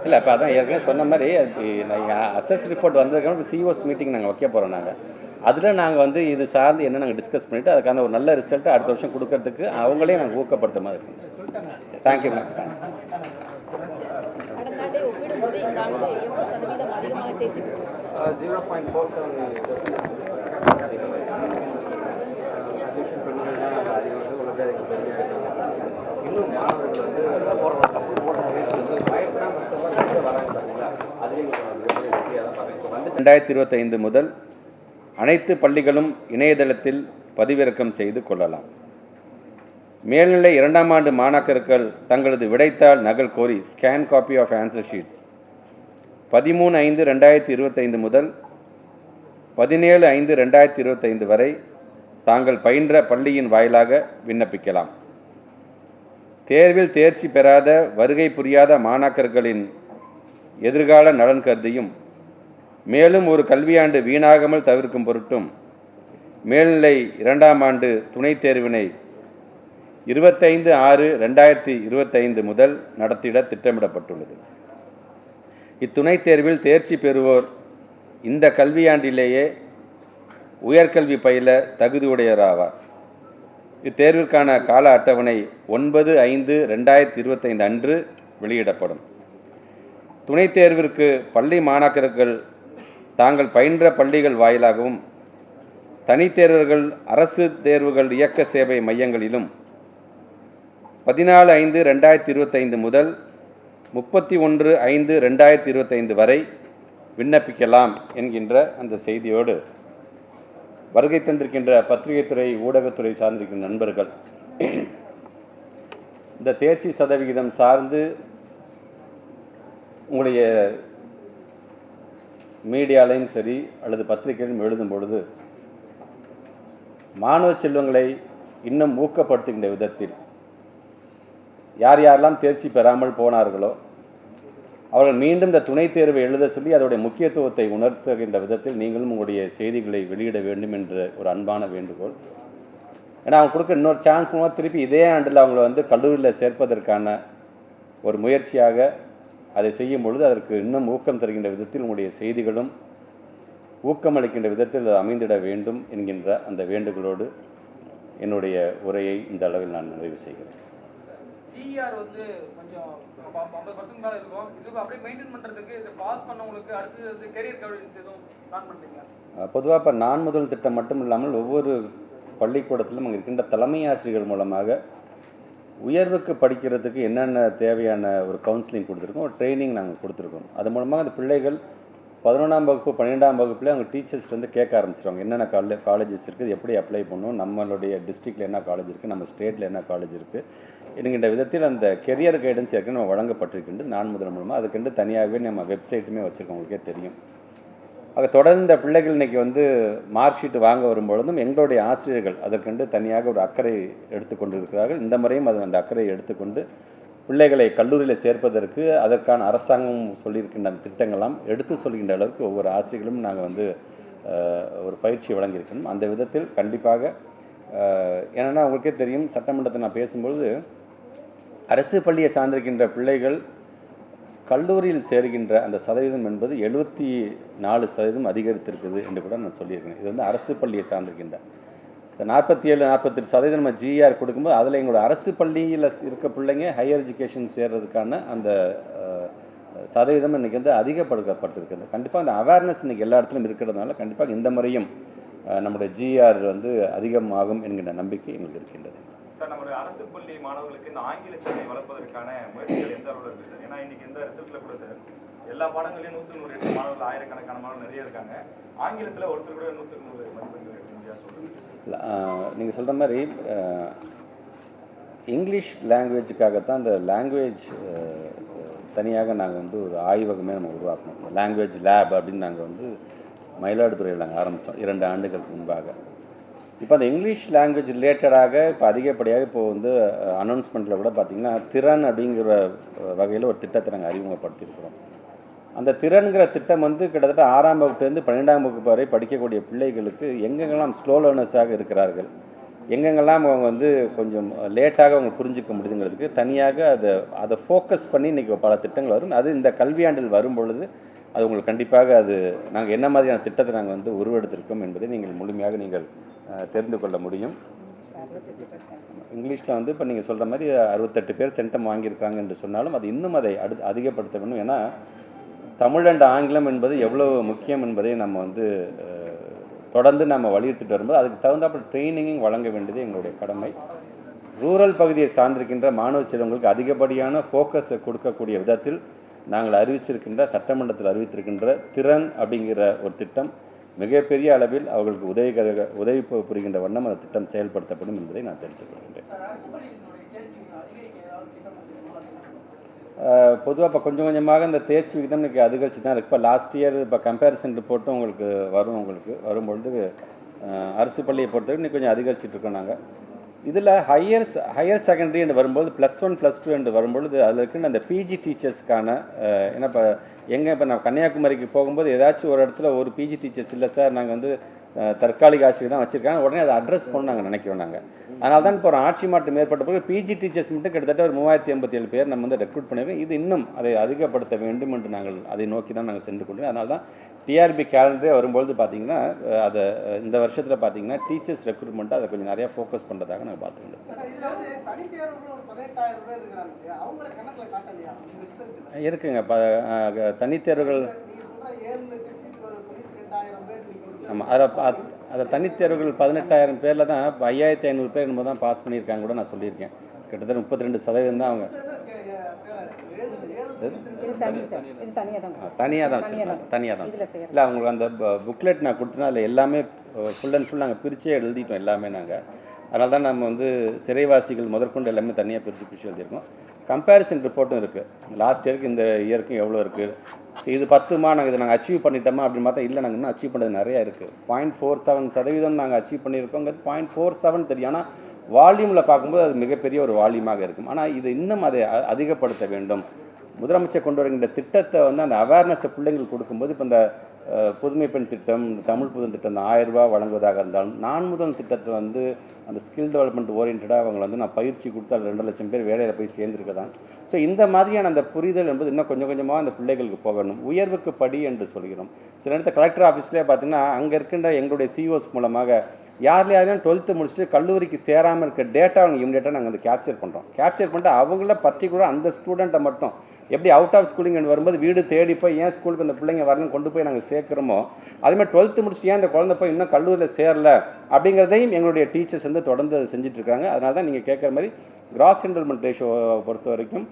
இல்லை இப்போ அதான் ஏற்கனவே சொன்ன மாதிரி அசஸ் ரிப்போர்ட் வந்ததுக்கான சிஓஸ் மீட்டிங் நாங்கள் வைக்க போகிறோம். நாங்கள் அதில் நாங்கள் வந்து இது சார்ந்து என்ன நாங்கள் டிஸ்கஸ் பண்ணிவிட்டு அதுக்கான ஒரு நல்ல ரிசல்ட்டை அடுத்த வருஷம் கொடுக்கறதுக்கு அவங்களே நாங்கள் ஊக்கப்படுத்த மாதிரி இருக்கோம். Thank you ma'am. ஒப்பிடும்போது இந்த ஆண்டு எவ்வளவு சதவீதம் அதிகமாக தேர்ச்சி பெற்றோம்? 0.47% இன்னும் மாணவர்கள் வந்து 2025 முதல் அனைத்து பள்ளிகளும் இணையதளத்தில் பதிவிறக்கம் செய்து கொள்ளலாம். மேல்நிலை 2ஆம் ஆண்டு மாணாக்கர்கள் தங்களது விடைத்தாள் நகல் கோரி scan copy of answer sheets 13/5/2025 முதல் 17/5/2025 வரை தாங்கள் பயின்ற பள்ளியின் வாயிலாக விண்ணப்பிக்கலாம். தேர்வில் தேர்ச்சி பெறாத வருகை புரியாத மாணாக்கர்களின் எதிர்கால நலன் கருதியும் மேலும் ஒரு கல்வியாண்டு வீணாகாமல் தவிர்க்கும் பொருட்டும் மேல்நிலை 2ஆம் ஆண்டு துணைத் தேர்வினை 25/6/2025 முதல் நடத்திட திட்டமிடப்பட்டுள்ளது. இத்துணைத் தேர்வில் தேர்ச்சி பெறுவோர் இந்த கல்வியாண்டிலேயே உயர்கல்வி பயில தகுதியுடையராவார். இத்தேர்விற்கான கால அட்டவணை 9/5/2025 அன்று வெளியிடப்படும். துணைத் தேர்விற்கு பள்ளி மாணாக்கர்கள் தாங்கள் பயின்ற பள்ளிகள் வாயிலாகவும் தனித்தேர்வர்கள் அரசு தேர்வுகள் இயக்க சேவை மையங்களிலும் 14/5/2025 முதல் 31/5/2025 வரை விண்ணப்பிக்கலாம் என்கின்ற அந்த செய்தியோடு வருகை தந்திருக்கின்ற பத்திரிகைத்துறை ஊடகத்துறை சார்ந்திருக்கின்ற நண்பர்கள் இந்த தேர்ச்சி சதவிகிதம் சார்ந்து உங்களுடைய மீடியாலையும் சரி அல்லது பத்திரிகையிலும் எழுதும் பொழுது மாணவ செல்வங்களை இன்னும் ஊக்கப்படுத்துகின்ற விதத்தில் யார் யாரெல்லாம் தேர்ச்சி பெறாமல் போனார்களோ அவர்கள் மீண்டும் இந்த துணைத் தேர்வை எழுத சொல்லி அதோடைய முக்கியத்துவத்தை உணர்த்துகின்ற விதத்தில் நீங்களும் உங்களுடைய செய்திகளை வெளியிட வேண்டும் என்ற ஒரு அன்பான வேண்டுகோள். ஏன்னா அவங்க கொடுக்க இன்னொரு சான்ஸ் மூலமாக திருப்பி இதே ஆண்டில் அவங்கள வந்து கல்லூரியில் சேர்ப்பதற்கான ஒரு முயற்சியாக அதை செய்யும் பொழுது அதற்கு இன்னும் ஊக்கம் தருகின்ற விதத்தில் உங்களுடைய செய்திகளும் ஊக்கமளிக்கின்ற விதத்தில் அது அமைந்திட வேண்டும் என்கின்ற அந்த வேண்டுகோளோடு என்னுடைய உரையை இந்த அளவில் நான் நிறைவு செய்கிறேன். சிஆர் வந்து கொஞ்சம் 50% மேலே இருக்கும். இது அப்படியே மெயின்டைன் பண்ணுறதுக்கு இது பாஸ் பண்ணவங்களுக்கு அடுத்து கெரியர் கைடன்ஸ் எதுவும் பிளான் பண்ணுறீங்களா? பொதுவாக இப்போ நான் முதல் திட்டம் மட்டும் இல்லாமல் ஒவ்வொரு பள்ளிக்கூடத்திலும் அங்கே இருக்கின்ற தலைமை ஆசிரியர்கள் மூலமாக உயர்வுக்கு படிக்கிறதுக்கு என்னென்ன தேவையான ஒரு கவுன்சிலிங் கொடுத்துருக்கோம், ஒரு ட்ரைனிங் நாங்கள் கொடுத்துருக்கோம். அது மூலமாக அந்த பிள்ளைகள் 11ஆம் வகுப்பு 12ஆம் வகுப்புலேயே அவங்க டீச்சர்ஸ் வந்து கேட்க ஆரம்பிச்சிருவாங்க என்னென்ன காலேஜஸ் இருக்குது, எப்படி அப்ளை பண்ணணும், நம்மளுடைய டிஸ்ட்ரிக்டில் என்ன காலேஜ் இருக்குது, நம்ம ஸ்டேட்டில் என்ன காலேஜ் இருக்குது என்கின்ற விதத்தில் அந்த கெரியர் கைடன்ஸ் ஏற்கனவே நம்ம வழங்கப்பட்டிருக்கின்றது நான் முதல் மூலமாக. அதுக்கென்று தனியாகவே நம்ம வெப்சைட்டுமே வச்சுருக்கோம், உங்களுக்கே தெரியும். ஆக தொடர்ந்து இந்த பிள்ளைகள் இன்றைக்கி வந்து மார்க் ஷீட்டு வாங்க வரும்பொழுதும் எங்களுடைய ஆசிரியர்கள் அதற்கென்று தனியாக ஒரு அக்கறை எடுத்துக்கொண்டு இருக்கிறார்கள். இந்த முறையும் அது அந்த அக்கறையை எடுத்துக்கொண்டு பிள்ளைகளை கல்லூரியில் சேர்ப்பதற்கு அதற்கான அரசாங்கம் சொல்லியிருக்கின்ற அந்த திட்டங்கள்லாம் எடுத்து சொல்கின்ற அளவுக்கு ஒவ்வொரு ஆசிரியர்களும் நாங்கள் வந்து ஒரு பயிற்சி வழங்கியிருக்கணும். அந்த விதத்தில் கண்டிப்பாக ஏன்னா உங்களுக்கே தெரியும், சட்டமன்றத்தை நான் பேசும்பொழுது அரசு பள்ளியை சார்ந்திருக்கின்ற பிள்ளைகள் கல்லூரியில் சேர்கின்ற அந்த சதவீதம் என்பது 74% அதிகரித்திருக்குது என்று கூட நான் சொல்லியிருக்கேன். இது வந்து அரசு பள்ளியை சார்ந்திருக்கின்ற இந்த 47-48% நம்ம ஜிஆர் கொடுக்கும்போது அதில் எங்களோட அரசு பள்ளியில் இருக்க பிள்ளைங்க ஹையர் எஜுகேஷன் சேர்றதுக்கான அந்த சதவீதம் இன்றைக்கி வந்து அதிகப்படுத்தப்பட்டிருக்குது. கண்டிப்பாக அந்த அவேர்னஸ் இன்றைக்கி எல்லா இடத்துலையும் இருக்கிறதுனால கண்டிப்பாக இந்த முறையும் நம்முடைய ஜிஆர் வந்து அதிகமாகும் என்கின்ற நம்பிக்கை எங்களுக்கு இருக்கின்றது. சார், நம்ம அரசு பள்ளி மாணவர்களுக்கு இந்த ஆங்கிலத்தை வளர்ப்பதற்கான முயற்சிகள் எந்த அளவில் இருக்குது சார்? ஏன்னா இன்றைக்கி இந்த ரிசல்ட்டில் கூட சார் எல்லா பாடங்களையும் 100 மாணவர்கள், ஆயிரக்கணக்கான மாணவர்கள் நிறைய இருக்காங்க. ஆங்கிலத்தில் ஒருத்தர் கூட 100 மதிப்பெண்கள் எடுத்து சொல்லுங்கள். நீங்கள் சொல்கிற மாதிரி இங்கிலீஷ் லாங்குவேஜுக்காகத்தான் இந்த லாங்குவேஜ் தனியாக நாங்கள் வந்து ஒரு ஆய்வகமே நம்ம உருவாக்கணும். லாங்குவேஜ் லேப் அப்படின்னு நாங்கள் வந்து மயிலாடுதுறையில் நாங்கள் ஆரம்பித்தோம் 2 ஆண்டுகளுக்கு முன்பாக. இப்போ அந்த இங்கிலீஷ் லாங்குவேஜ் ரிலேட்டடாக இப்போ அதிகப்படியாக இப்போது வந்து அனௌன்ஸ்மெண்ட்டில் கூட பார்த்திங்கன்னா திறன் அப்படிங்கிற வகையில் ஒரு திட்டத்தை நாங்கள் அறிமுகப்படுத்தியிருக்கிறோம். அந்த திறன்கிற திட்டம் வந்து கிட்டத்தட்ட 6ஆம் வகுப்புலேருந்து 12ஆம் வகுப்பு வரை படிக்கக்கூடிய பிள்ளைகளுக்கு எங்கெங்கெல்லாம் ஸ்லோ லேர்னர்ஸாக இருக்கிறார்கள், எங்கெங்கெல்லாம் அவங்க வந்து கொஞ்சம் லேட்டாக அவங்க புரிஞ்சிக்க முடியுதுங்கிறதுக்கு தனியாக அதை ஃபோக்கஸ் பண்ணி இன்றைக்கி பல திட்டங்கள் வரும். அது இந்த கல்வியாண்டில் வரும் பொழுது அது உங்களுக்கு கண்டிப்பாக அது நாங்கள் என்ன மாதிரியான திட்டத்தை நாங்கள் வந்து உருவெடுத்திருக்கோம் என்பதை நீங்கள் முழுமையாக நீங்கள் தெரிந்து கொள்ள முடியும். இங்கிலீஷில் வந்து இப்போ நீங்கள் சொல்கிற மாதிரி 68 பேர் சென்டம் வாங்கியிருக்காங்க என்று சொன்னாலும் அது இன்னும் அதை அதிகப்படுத்த வேண்டும். ஏன்னா தமிழ் அண்ட் ஆங்கிலம் என்பது எவ்வளோ முக்கியம் என்பதை நம்ம வந்து தொடர்ந்து நம்ம வலியுறுத்திட்டு வரும்போது அதுக்கு தகுந்தாப்புல ட்ரைனிங்கும் வழங்க வேண்டியது எங்களுடைய கடமை. ரூரல் பகுதியை சார்ந்திருக்கின்ற மாணவ செல்வங்களுக்கு அதிகப்படியான ஃபோக்கஸை கொடுக்கக்கூடிய விதத்தில் நாங்கள் அறிவிச்சிருக்கின்ற சட்டமன்றத்தில் அறிவித்திருக்கின்ற திறன் அப்படிங்கிற ஒரு திட்டம் மிகப்பெரிய அளவில் அவர்களுக்கு உதவி புரிகின்ற வண்ணம் அந்த திட்டம் செயல்படுத்தப்படும் என்பதை நான் தெரிவித்துக் கொள்கின்றேன். பொதுவாக இப்போ கொஞ்சம் கொஞ்சமாக இந்த தேர்ச்சி விகிதம் இன்றைக்கி அதிகரிச்சு தான் இருக்குது. இப்போ லாஸ்ட் இயர் இப்போ கம்பேரிசன் ரிப்போர்ட்டும் உங்களுக்கு வரும்பொழுது அரசு பள்ளியை பொறுத்தவரைக்கும் இன்னைக்கு கொஞ்சம் அதிகரிச்சுட்ருக்கோம் நாங்கள். இதில் ஹையர் செகண்டரி என்று வரும்போது +1 +2 என்று வரும்பொழுது அதில் இருக்கின்ற அந்த பிஜி டீச்சர்ஸ்க்கான ஏன்னா இப்போ நான் கன்னியாகுமரிக்கு போகும்போது ஏதாச்சும் ஒரு இடத்துல ஒரு பிஜி டீச்சர்ஸ் இல்லை சார், நாங்கள் வந்து தற்காலிக ஆசிரியர் தான் வச்சுருக்காங்க, உடனே அதை அட்ரஸ் பண்ண நாங்கள் நினைக்கிறோம். அதனால தான் இப்போ ஒரு ஆட்சி மாற்றம் ஏற்பட்ட பிறகு பிஜி டீச்சர்ஸ் மட்டும் கிட்டத்தட்ட ஒரு 3087 பேர் நம்ம வந்து ரெக்ரூட் பண்ணியிருக்கோம். இது இன்னும் அதை அதிகப்படுத்த வேண்டும் என்று நாங்கள் அதை நோக்கி தான் நாங்கள் சென்று கொண்டு, அதனால தான் டிஆர்பி கேலண்டரே வரும்பொழுது பார்த்திங்கன்னா அதை இந்த வருஷத்தில் பார்த்திங்கன்னா டீச்சர்ஸ் ரெக்ரூட்மெண்ட்டு அதை கொஞ்சம் நிறையா ஃபோக்கஸ் பண்ணுறதாக நாங்கள் பார்த்துருக்கோம். இருக்குங்க தனித்தேர்வுகள். ஆமாம், அதை தனித்தேர்வுகள் 18,000 பேரில் தான் இப்போ 5,500 பேர் என்னமோ தான் பாஸ் பண்ணியிருக்காங்க கூட நான் சொல்லியிருக்கேன். கிட்டத்தட்ட 32% தான் அவங்க தனியாக தான் இல்லை. அவங்களுக்கு அந்த புக்லெட் நான் கொடுத்தேன்னா அதில் எல்லாமே ஃபுல் அண்ட் ஃபுல் நாங்கள் பிரித்தே எழுதிட்டோம் எல்லாமே நாங்கள். அதனால தான் நம்ம வந்து சிறைவாசிகள் முதற்கொண்டு எல்லாமே தனியாக பிரித்து எழுதியிருக்கோம். கம்பேரிசன் ரிப்போர்ட்டும் இருக்குது. லாஸ்ட் இயருக்கு இந்த இயருக்கும் எவ்வளோ இருக்குது, இது 10மா நாங்கள் அச்சீவ் பண்ணிட்டோமா அப்படின்னு பார்த்தா இல்லை, நாங்கள் இன்னும் அச்சீவ் பண்ணது நிறையா இருக்குது. 0.47% நாங்கள் அச்சீவ் பண்ணியிருக்கோங்கிறது 0.47 தெரியும். ஆனால் வால்யூமில் பார்க்கும்போது அது மிகப்பெரிய ஒரு வால்யூமாக இருக்கும். ஆனால் இது இன்னும் அதை அதிகப்படுத்த வேண்டும். முதலமைச்சர் கொண்டு வருகின்ற திட்டத்தை வந்து அந்த அவேர்னஸை பிள்ளைங்களுக்கு கொடுக்கும்போது இப்போ இந்த புதுமை பெண் திட்டம், தமிழ் புதன் திட்டம் 1000 ரூபா வழங்குவதாக இருந்தாலும், நான் முதல் திட்டத்தில் வந்து அந்த ஸ்கில் டெவலப்மெண்ட் ஓரியன்டாக அவங்களை வந்து நான் பயிற்சி கொடுத்து அதில் 2 லட்சம் பேர் வேலையில் போய் சேர்ந்துருக்கதான். ஸோ இந்த மாதிரியான அந்த புரிதல் என்பது இன்னும் கொஞ்சம் கொஞ்சமாக அந்த பிள்ளைகளுக்கு போகணும். உயர்வுக்கு படி என்று சொல்கிறோம். சில நேரத்தில் கலெக்டர் ஆஃபீஸ்லேயே பார்த்தீங்கன்னா அங்கே இருக்கின்ற எங்களுடைய சிஓஸ் மூலமாக யாரையும் 12th முடிச்சுட்டு கல்லூரிக்கு சேராமல் இருக்க டேட்டா அவங்க இம்மிடியேட்டாக நாங்கள் வந்து கேப்சர் பண்ணிட்டு அவங்கள பர்டிகுலராக அந்த ஸ்டூடெண்ட்டை மட்டும் எப்படி அவுட் ஆஃப் ஸ்கூலிங் வரும்போது வீடு தேடி போய் ஏன் ஸ்கூலுக்கு அந்த பிள்ளைங்க வரணும் கொண்டு போய் நாங்கள் சேர்க்குறோமோ, அதுமாதிரி 12th முடிச்சுட்டு ஏன் அந்த குழந்தை போய் இன்னும் கல்லூரியில் சேரல அப்படிங்கிறதையும் எங்களுடைய டீச்சர்ஸ் வந்து தொடர்ந்து அதை செஞ்சுட்ருக்காங்க. அதனால தான் நீங்கள் கேட்குற மாதிரி கிராஸ் என்ரோல்மெண்ட் ரேஷியோவை பொறுத்த வரைக்கும்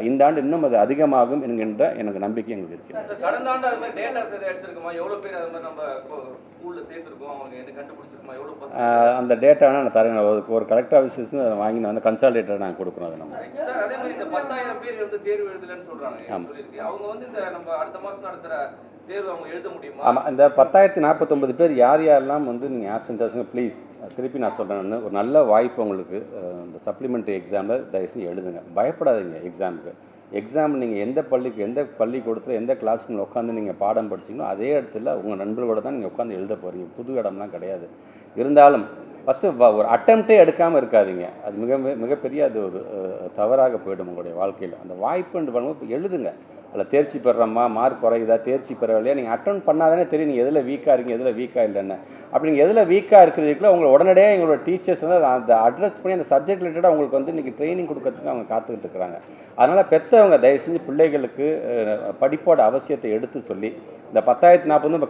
இந்த ஆண்டு இன்னும் அது அதிகமாகும் என்கின்ற எனக்கு நம்பிக்கை எங்களுக்கு இருக்குது. கடந்த ஆண்டு அது மாதிரி டேட்டாஸ் எதை எடுத்துருக்கோமா, எவ்வளோ பேர் அது மாதிரி நம்ம ஸ்கூலில் சேர்த்துருக்கோம், அவங்க என்ன கண்டுபிடிச்சிருக்கோமா, எவ்வளோ அந்த டேட்டாவை நான் தரேன். ஒரு கலெக்டர் ஆஃபீஸஸ் அதை வாங்கி நான் வந்து கன்சால்டேட்டர் நாங்கள் கொடுக்குறோம். அதை நம்ம சார் அதே மாதிரி இந்த 10,000 பேர் வந்து தேர்வு எழுதலன்னு சொல்கிறாங்க. அவங்க வந்து இந்த நம்ம அடுத்த மாதம் நடத்துகிற தேர்வு அவங்க எழுத முடியுமா? ஆமாம், இந்த 10,049 பேர் யாரெல்லாம் வந்து நீங்கள் ஆப்சென்ட் ப்ளீஸ் திருப்பி நான் சொல்கிறேன்னு ஒரு நல்ல வாய்ப்பு உங்களுக்கு. இந்த சப்ளிமெண்ட்ரி எக்ஸாமில் தயவுசெய்து எழுதுங்க, பயப்படாதீங்க. எக்ஸாம் நீங்கள் எந்த பள்ளிக்கூடத்தில் எந்த கிளாஸ் ரூமில் உட்காந்து நீங்கள் பாடம் படிச்சிங்களோ அதே இடத்துல உங்கள் நண்பர்களோட தான் நீங்கள் உட்காந்து எழுத போகிறீங்க. புது இடம்லாம் கிடையாது. இருந்தாலும் ஃபஸ்ட்டு ஒரு அட்டெம்ப்டே எடுக்காமல் இருக்காதீங்க. அது மிகப்பெரிய அது ஒரு தவறாக போய்டும் உங்களுடைய வாழ்க்கையில். அந்த வாய்ப்புன்னு பண்ணும்போது எழுதுங்க. அதில் தேர்ச்சி பெறுறோமா, மார்க் குறையுதா, தேர்ச்சி பெறவில்லையா, நீங்கள் அட்டன் பண்ணாதானே தெரியும் நீங்கள் எதில் வீக்காக இருக்கீங்க, எதில் வீக்காக இல்லைன்னு. அப்படி நீங்கள் எதில் வீக்காக இருக்கிறீங்களோ உங்களை உடனடியாக எங்களோட டீச்சர்ஸ் வந்து அந்த அட்ரஸ் பண்ணி அந்த சப்ஜெக்ட் ரிலேட்டடாக உங்களுக்கு வந்து இன்றைக்கி ட்ரைனிங் கொடுக்கறதுக்கு அவங்க காத்துக்கிட்டு இருக்கிறாங்க. அதனால் பெற்றவங்க தயவு செஞ்சு பிள்ளைகளுக்கு படிப்போட அவசியத்தை எடுத்து சொல்லி இந்த 10,040 இப்போ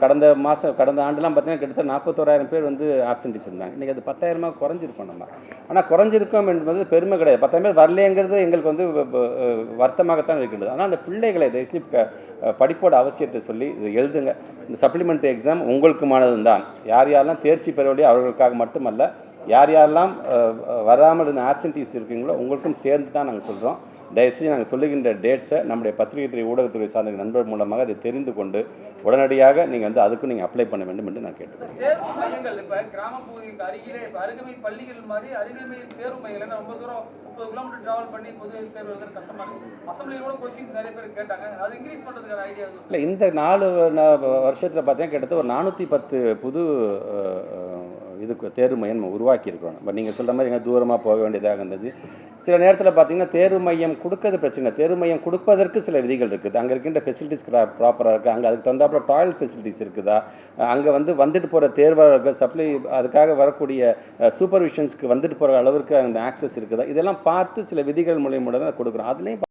கடந்த ஆண்டுலாம் பார்த்தீங்கன்னா கிட்டத்தட்ட 41,000 பேர் வந்து ஆப்சென்டிஸ் இருந்தாங்க. இன்றைக்கி அது 10,000 குறைஞ்சிருக்கோம் நம்ம. ஆனால் குறைஞ்சிருக்கோம் என்பது பெருமை கிடையாது. 10,000 பேர் வரலைங்கிறது எங்களுக்கு வந்து வருத்தமாகத்தான் இருக்கின்றது. ஆனால் அந்த பிள்ளைகளை தயவுசெய்து படிப்போட அவசியத்தை சொல்லி இது எழுதுங்க. இந்த சப்ளிமெண்ட்ரி எக்ஸாம் உங்களுக்குமானது தான். யாரெல்லாம் தேர்ச்சி பெறவில்லையோ அவர்களுக்காக மட்டுமல்ல, யாரெல்லாம் வராமல் இருந்த ஆப்சென்டிஸ் இருக்கீங்களோ உங்களுக்கும் சேர்ந்து தான் நாங்கள் சொல்கிறோம். தயவுசெய்து நாங்கள் சொல்லுகின்ற டேட்ஸை நம்முடைய பத்திரிகை ஊடகத்துறை சார்ந்த நண்பர் மூலமாக அதை தெரிந்து கொண்டு உடனடியாக நீங்கள் வந்து அதுக்கும் நீங்கள் அப்ளை பண்ண வேண்டும் என்று நான் கேட்டுக்கிறேன். இப்போ கிராமப்பகுதிக்கு அருகிலே அருகமை பள்ளிகள் மாதிரி அருகமை தேர்வு மையம் ரொம்ப தூரம் 30 கிலோமீட்டர் டிராவல் பண்ணி பொது தேர்வு எழுத கஷ்டமாக இருக்குது. அசம்பிளியில் கூட கொஸ்டின்ஸ் நிறைய பேர் கேட்டாங்க. அது இன்க்ரீஸ் பண்ணுறதுக்கான ஐடியா இல்லை. இந்த 4 வருஷத்தில் பார்த்தீங்கன்னா கிட்டத்தட்ட ஒரு 410 புது இதுக்கு தேர்வு மையம் நம்ம உருவாக்கியிருக்கிறோம். பட் நீங்கள் சொல்கிற மாதிரி எங்கே தூரமாக போக வேண்டியதாக இருந்துச்சு. சில நேரத்தில் பார்த்தீங்கன்னா தேர்வு மையம் கொடுக்கறது பிரச்சனை. தேர்வு மையம் கொடுப்பதற்கு சில விதிகள் இருக்குது. அங்கே இருக்கின்ற ஃபெசிலிட்டிஸ் ப்ராப்பராக இருக்குது. அங்கே அதுக்கு தகுந்தாப்புல டாய்லெட் ஃபெசிலிட்டிஸ் இருக்குதா, அங்கே வந்துட்டு போகிற தேர்வாளர்கள் சப்ளை அதுக்காக வரக்கூடிய சூப்பர்விஷன்ஸ்க்கு வந்துட்டு போகிற அளவுக்கு அந்த ஆக்சஸ் இருக்குதா, இதெல்லாம் பார்த்து சில விதிகள் மூலியமாக தான் கொடுக்குறோம். அதுலேயும்